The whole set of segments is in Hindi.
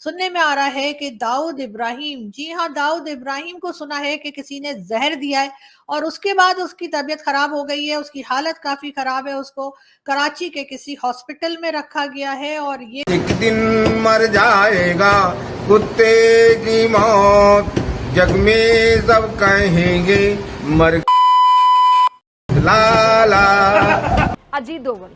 सुनने में आ रहा है कि दाऊद इब्राहिम, जी हाँ, दाऊद इब्राहिम को सुना है कि किसी ने जहर दिया है और उसके बाद उसकी तबीयत खराब हो गई है, उसकी हालत काफी खराब है, उसको कराची के किसी हॉस्पिटल में रखा गया है और ये एक दिन मर जाएगा कुत्ते की मौत, जग में सब कहेंगे मर लाला। अजीत डोवल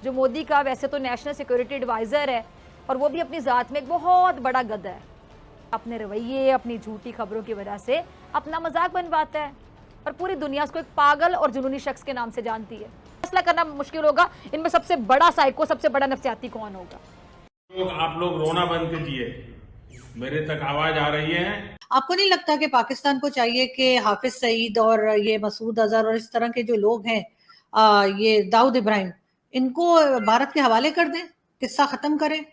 जो मोदी का वैसे तो नेशनल सिक्योरिटी एडवाइजर है और वो भी अपनी जात में एक बहुत बड़ा गधा है। अपने रवैये, अपनी झूठी खबरों की वजह से अपना मजाक बनवाता है और पूरी दुनिया उसको एक पागल और जुनूनी शख्स के नाम से जानती है। फैसला करना मुश्किल होगा इनमें सबसे बड़ा साइको, सबसे बड़ा नफ्सियाती कौन होगा। आप लोग रोना बंद कीजिए, मेरे तक आवाज आ रही है। आपको नहीं लगता कि पाकिस्तान को चाहिए कि हाफिज सईद और ये मसूद अजहर और इस तरह के जो लोग हैं, ये दाऊद इब्राहिम, इनको भारत के हवाले कर दें, किस्सा खत्म करें?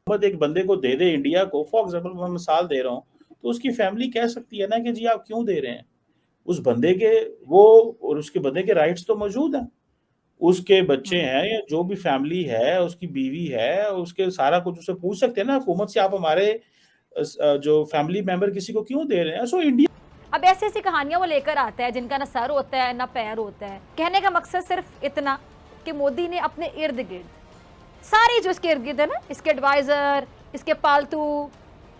एक बंदे को दे दे इंडिया को, फॉर एग्जाम्पल मैं मिसाल दे रहा हूँ, तो उसकी फैमिली कह सकती है ना कि जी आप क्यों दे रहे हैं। उस बंदे के वो और उसके बंदे के राइट्स तो मौजूद हैं, उसके बच्चे हैं या जो भी फैमिली है, उसकी बीवी है, उसके सारा कुछ उससे पूछ सकते हैं ना हुकूमत से, आप हमारे जो फैमिली मेंबर किसी को क्यों दे रहे हैं। सो इंडिया अब ऐसी ऐसी कहानियां वो लेकर आता है जिनका ना सर होता है ना पैर होता है। कहने का मकसद सिर्फ इतना कि मोदी ने अपने इर्द गिर्द सारी जो इसके इर्द गिर्द है ना, इसके एडवाइजर, इसके पालतू,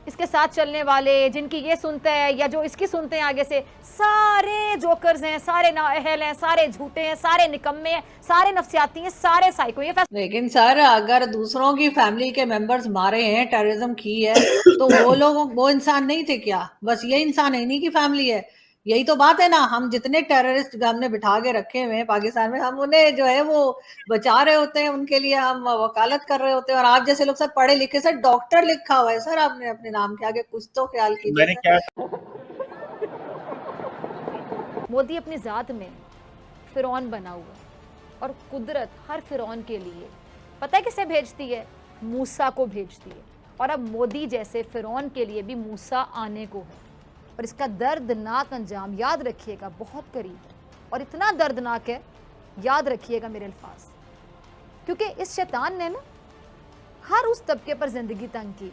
इसके साथ चलने वाले, जिनकी ये सुनते हैं या जो इसकी सुनते हैं आगे से, सारे जोकर्स हैं, सारे नाअहल हैं, सारे झूठे हैं, सारे निकम्मे हैं, सारे नफ्सियाती हैं, सारे साइको। ये लेकिन सर, अगर दूसरों की फैमिली के मेंबर्स मारे हैं, टेररिज्म की है, तो वो लोग वो इंसान नहीं थे क्या? बस ये इंसान है, इन्हीं की फैमिली है। यही तो बात है ना। हम जितने टेररिस्ट हमने बिठा के रखे हुए हैं पाकिस्तान में, हम उन्हें जो है वो बचा रहे होते हैं, उनके लिए हम वकालत कर रहे होते हैं। और आप जैसे लोग सर पढ़े लिखे, सर डॉक्टर लिखा हुआ है सर आपने अपने नाम के आगे, कुछ तो ख्याल कीजिए मैंने सर। क्या मोदी अपनी जात में फिरौन बना हुआ और कुदरत हर फिरौन के लिए पता है किसे भेजती है? मूसा को भेजती है। और अब मोदी जैसे फिरौन के लिए भी मूसा आने को है और इसका दर्दनाक अंजाम याद रखिएगा बहुत करीब है। और इतना दर्दनाक है, याद रखिएगा मेरे अल्फाज, क्योंकि इस शैतान ने ना हर उस तबके पर जिंदगी तंग की,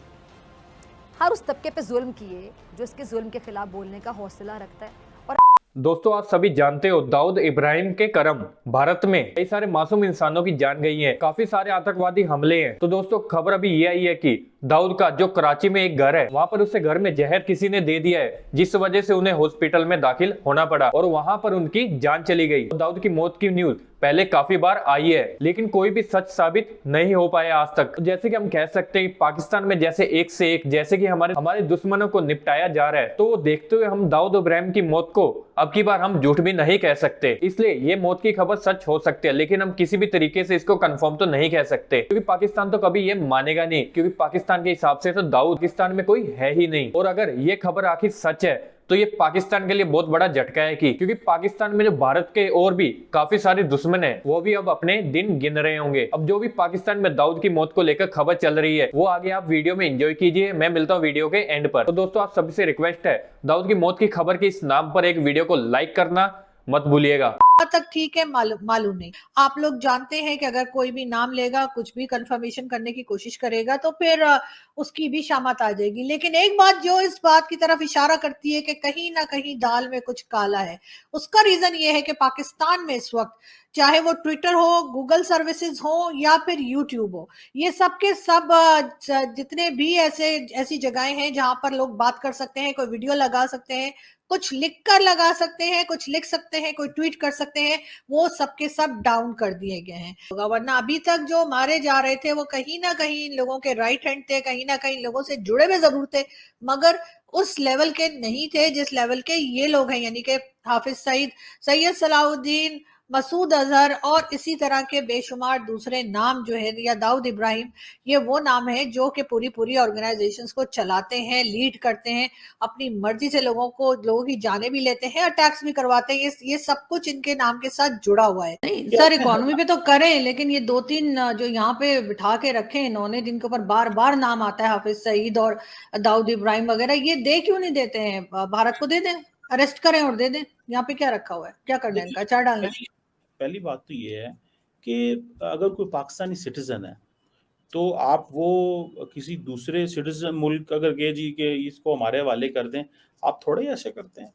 हर उस तबके पे जुल्म किए जो इसके जुल्म के खिलाफ बोलने का हौसला रखता है। और दोस्तों, आप सभी जानते हो दाऊद इब्राहिम के करम भारत में कई सारे मासूम इंसानों की जान गई है, काफी सारे आतंकवादी हमले हैं। तो दोस्तों, खबर अभी ये आई है कि दाऊद का जो कराची में एक घर है, वहां पर उसे घर में जहर किसी ने दे दिया है, जिस वजह से उन्हें हॉस्पिटल में दाखिल होना पड़ा और वहां पर उनकी जान चली गई। तो दाऊद की मौत की न्यूज पहले काफी बार आई है, लेकिन कोई भी सच साबित नहीं हो पाया आज तक। जैसे कि हम कह सकते हैं पाकिस्तान में जैसे एक से एक जैसे कि हमारे दुश्मनों को निपटाया जा रहा है, तो देखते हुए हम दाऊद इब्राहिम की मौत को अब की बार हम झूठ भी नहीं कह सकते। इसलिए ये मौत की खबर सच हो सकती है, लेकिन हम किसी भी तरीके से इसको कंफर्म तो नहीं कह सकते, क्योंकि पाकिस्तान तो कभी ये मानेगा नहीं, क्योंकि पाकिस्तान के हिसाब से तो दाऊद पाकिस्तान में कोई है ही नहीं। और अगर ये खबर आखिर सच है तो ये पाकिस्तान के लिए बहुत बड़ा झटका है क्योंकि पाकिस्तान में जो भारत के और भी काफी सारे दुश्मन हैं, वो भी अब अपने दिन गिन रहे होंगे। अब जो भी पाकिस्तान में दाऊद की मौत को लेकर खबर चल रही है, वो आगे आप वीडियो में एंजॉय कीजिए। मैं मिलता हूँ वीडियो के एंड पर। तो दोस्तों, आप सभी से रिक्वेस्ट है, दाऊद की मौत की खबर के इस नाम पर एक वीडियो को लाइक करना मत भूलिएगा। तक ठीक है, मालूम नहीं। आप लोग जानते हैं कि अगर कोई भी नाम लेगा, कुछ भी कंफर्मेशन करने की कोशिश करेगा, तो फिर उसकी भी शामत आ जाएगी। लेकिन एक बात जो इस बात की तरफ इशारा करती है कि कहीं ना कहीं दाल में कुछ काला है, उसका रीजन ये है कि पाकिस्तान में इस वक्त चाहे वो ट्विटर हो, गूगल सर्विसेज हो या फिर यूट्यूब हो, ये सब के सब जितने भी ऐसी जगहें हैं जहां पर लोग बात कर सकते हैं, कोई वीडियो लगा सकते हैं, कुछ लिख कर लगा सकते हैं, कुछ लिख सकते हैं, कोई ट्वीट कर सकते हैं, वो सबके सब डाउन कर दिए गए हैं। वरना अभी तक जो मारे जा रहे थे वो कहीं ना कहीं इन लोगों के राइट हैंड थे, कहीं ना कहीं लोगों से जुड़े हुए जरूर थे, मगर उस लेवल के नहीं थे जिस लेवल के ये लोग हैं, यानी कि हाफिज सईद, सैयद सलाउद्दीन, मसूद अजहर और इसी तरह के बेशुमार दूसरे नाम जो है, या दाऊद इब्राहिम, ये वो नाम है जो कि पूरी ऑर्गेनाइजेशंस को चलाते हैं, लीड करते हैं, अपनी मर्जी से लोगों की जाने भी लेते हैं, अटैक्स भी करवाते हैं। ये सब कुछ इनके नाम के साथ जुड़ा हुआ है। नहीं सर, इकोनॉमी पे तो करें, लेकिन ये 2-3 जो यहाँ पे बिठा के रखे इन्होंने, जिनके ऊपर बार बार नाम आता है, हाफिज सईद और दाऊद इब्राहिम वगैरह, ये दे क्यों नहीं देते हैं? भारत को दे दें, अरेस्ट करें और दे दें। यहाँ पे क्या रखा हुआ है? क्या करना है इनका? अचार डालना है? पहली बात तो ये है कि अगर कोई पाकिस्तानी सिटीजन है, तो आप वो किसी दूसरे सिटीजन मुल्क अगर गए जी के इसको हमारे हवाले कर दें, आप थोड़े ही ऐसे करते हैं।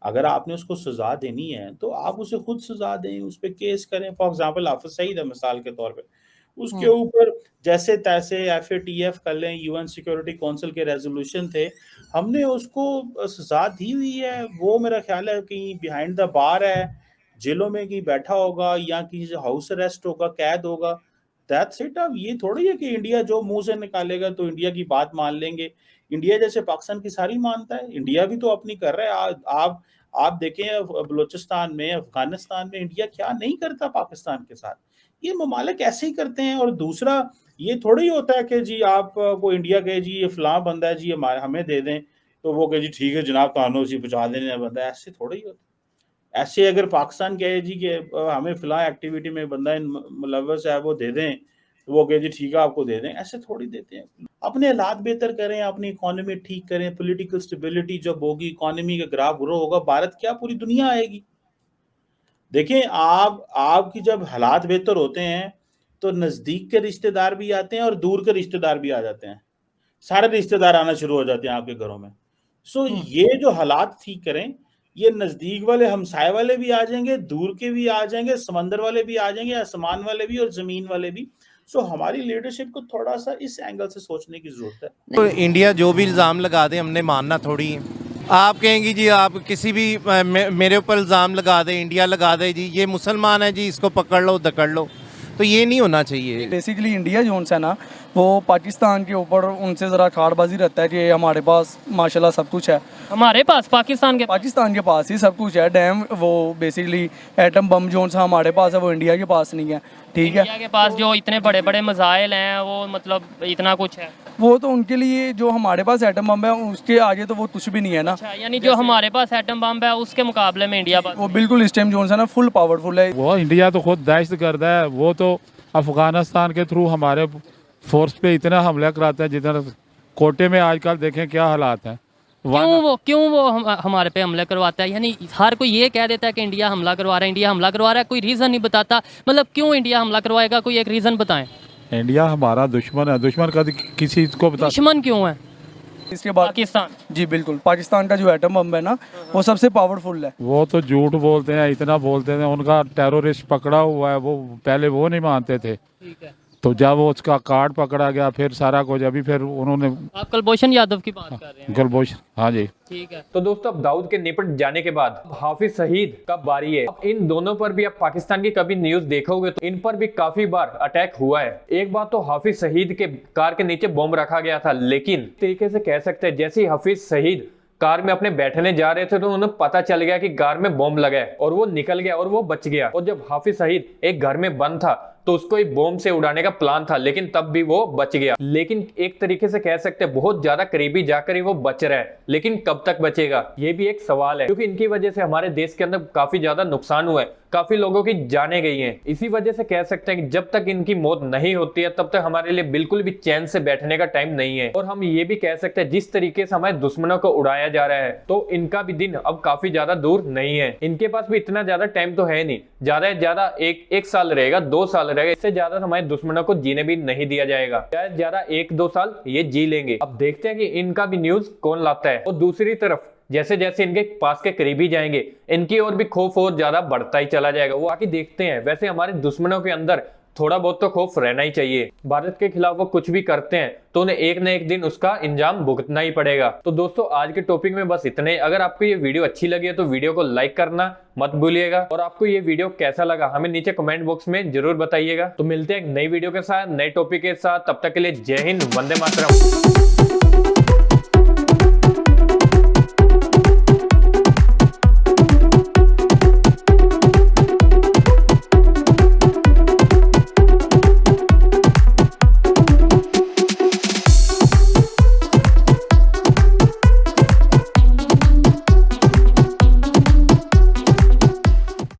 अगर आपने उसको सजा देनी है तो आप उसे खुद सजा दें, उस पे केस करें। फॉर एग्जांपल हाफिज सईद है मिसाल के तौर पे, उसके ऊपर जैसे तैसे FATF कर लें, यूएन सिक्योरिटी काउंसिल के रेजोल्यूशन थे, हमने उसको सजा दी हुई है। वो मेरा ख्याल है कहीं बिहाइंड द बार है, जेलों में कहीं बैठा होगा या किसी हाउस अरेस्ट होगा, कैद होगा। That's it. अब ये थोड़ी है कि इंडिया जो मुंह से निकालेगा तो इंडिया की बात मान लेंगे। इंडिया जैसे पाकिस्तान की सारी मानता है, इंडिया भी तो अपनी कर रहा है। आप देखें बलूचिस्तान में, अफगानिस्तान में इंडिया क्या नहीं करता पाकिस्तान के साथ। ये ममालिक ऐसे ही करते हैं। और दूसरा ये थोड़ी होता है कि जी आप को इंडिया कहे जी ये फलां बंदा है जी हमें दे दें, तो वो कहे जी ठीक है जनाब कानून उसी पहुंचा देने बंदा है। ऐसे थोड़ी होता है। ऐसे अगर पाकिस्तान कहे जी कि हमें फलां एक्टिविटी में बंदा मुलव्वस है वो दे दें, तो वो कहे जी ठीक है आपको दे दें, ऐसे थोड़ी देते हैं। अपने हालात बेहतर करें, अपनी इकोनॉमी ठीक करें, पॉलिटिकल स्टेबिलिटी जब होगी, इकोनॉमी का ग्राफ ग्रो होगा, भारत क्या पूरी दुनिया आएगी। देखें आपकी जब हालात बेहतर होते हैं तो नजदीक के रिश्तेदार भी आते हैं और दूर के रिश्तेदार भी आ जाते हैं। सारे रिश्तेदार आना शुरू हो जाते हैं आपके घरों में। सो ये जो हालात ठीक करें, ये नजदीक वाले हमसाए वाले भी आ जाएंगे, दूर के भी आ जाएंगे, समंदर वाले भी आ जाएंगे, आसमान वाले भी और जमीन वाले भी। सो हमारी लीडरशिप को थोड़ा सा इस एंगल से सोचने की जरूरत है। तो इंडिया जो भी इल्ज़ाम लगा दे हमने मानना थोड़ी है। आप कहेंगी जी आप किसी भी मेरे ऊपर इल्ज़ाम लगा दे, इंडिया लगा दे जी ये मुसलमान है जी इसको पकड़ लो दकड़ लो, तो ये नहीं होना चाहिए। बेसिकली इंडिया जो है ना वो पाकिस्तान के ऊपर उनसे ज़रा खाड़बाजी रहता है कि हमारे पास माशाल्लाह सब कुछ है। हमारे पास पाकिस्तान के पास ही सब कुछ है। डैम वो बेसिकली एटम बम जो हमारे पास है वो इंडिया के पास नहीं है। ठीक है, इंडिया के पास जो इतने बड़े बड़े मिसाइल हैं वो मतलब इतना कुछ है, वो तो उनके लिए जो हमारे पास एटम बम है उसके आगे तो वो कुछ भी नहीं है ना। अच्छा, यानी जो हमारे पास एटम बम है उसके मुकाबले में इंडिया पास वो बिल्कुल इस टाइम जो है ना फुल पावरफुल है। वो इंडिया तो खुद दहशतगर्द है। वो तो अफगानिस्तान के थ्रू हमारे फोर्स पे इतना हमला कराता है जितना कोटे में आजकल देखें क्या हालात हैं। क्यों वो हमारे पे हमले करवाता है? यानी हर कोई ये कह देता है कि इंडिया हमला करवा रहा है, कोई रीज़न नहीं बताता। मतलब क्यों इंडिया हमला करवाएगा, कोई एक रीज़न बताएं। इंडिया हमारा दुश्मन है, दुश्मन का किसी को बता। दुश्मन क्यों है? इसके बाद पाकिस्तान। जी बिल्कुल, पाकिस्तान का जो एटम बम है ना वो सबसे पावरफुल है। वो तो झूठ बोलते हैं, इतना बोलते हैं। उनका टेररिस्ट पकड़ा हुआ है, वो पहले वो नहीं मानते थे। ठीक है, तो जब वो उसका कार्ड पकड़ा गया फिर सारा कुछ अभी फिर उन्होंने। आप कुलभूषण यादव की बात कर रहे हैं? कुलभूषण, हाँ जी। ठीक है। तो दोस्तों अब दाऊद के निपट जाने के बाद हाफिज सईद का बारी है। अब इन दोनों पर भी आप पाकिस्तान की कभी न्यूज देखोगे तो इन पर भी काफी बार अटैक हुआ है। एक बात तो हाफिज सईद के कार के नीचे बॉम्ब रखा गया था, लेकिन तरीके से कह सकते हैं जैसे ही हाफिज सईद कार में अपने बैठने जा रहे थे तो उन्हें पता चल गया कि कार में बॉम्ब लगा है और वो निकल गया और वो बच गया। और जब हाफिज सईद एक घर में बंद था तो उसको एक बॉम्ब से उड़ाने का प्लान था, लेकिन तब भी वो बच गया। लेकिन एक तरीके से कह सकते हैं बहुत ज्यादा करीबी जाकर ही वो बच रहा है, लेकिन कब तक बचेगा ये भी एक सवाल है, क्योंकि इनकी वजह से हमारे देश के अंदर काफी ज्यादा नुकसान हुआ है, काफी लोगों की जानें गई हैं। इसी वजह से कह सकते हैं कि जब तक इनकी मौत नहीं होती है तब तक हमारे लिए बिल्कुल भी चैन से बैठने का टाइम नहीं है। और हम ये भी कह सकते हैं जिस तरीके से हमारे दुश्मनों को उड़ाया जा रहा है तो इनका भी दिन अब काफी ज्यादा दूर नहीं है। इनके पास भी इतना ज्यादा टाइम तो है नहीं, ज्यादा से ज्यादा एक साल रहेगा, 2 साल रहेगा, इससे ज्यादा हमारे दुश्मनों को जीने भी नहीं दिया जाएगा। ज्यादा 1-2 साल ये जी लेंगे। अब देखते हैं कि इनका भी न्यूज कौन लाता है। और दूसरी तरफ जैसे जैसे इनके पास के करीबी जाएंगे इनकी और भी खौफ और ज्यादा बढ़ता ही चला जाएगा। वो आके देखते हैं। वैसे हमारे दुश्मनों के अंदर थोड़ा बहुत तो खौफ रहना ही चाहिए। भारत के खिलाफ वो कुछ भी करते हैं तो उन्हें एक न एक दिन उसका अंजाम भुगतना ही पड़ेगा। तो दोस्तों आज के टॉपिक में बस इतने। अगर आपको ये वीडियो अच्छी लगी है तो वीडियो को लाइक करना मत भूलिएगा। और आपको ये वीडियो कैसा लगा हमें नीचे कमेंट बॉक्स में जरूर बताइएगा। तो मिलते हैं एक नई वीडियो के साथ, नए टॉपिक के साथ। तब तक के लिए जय हिंद, वंदे मातरम।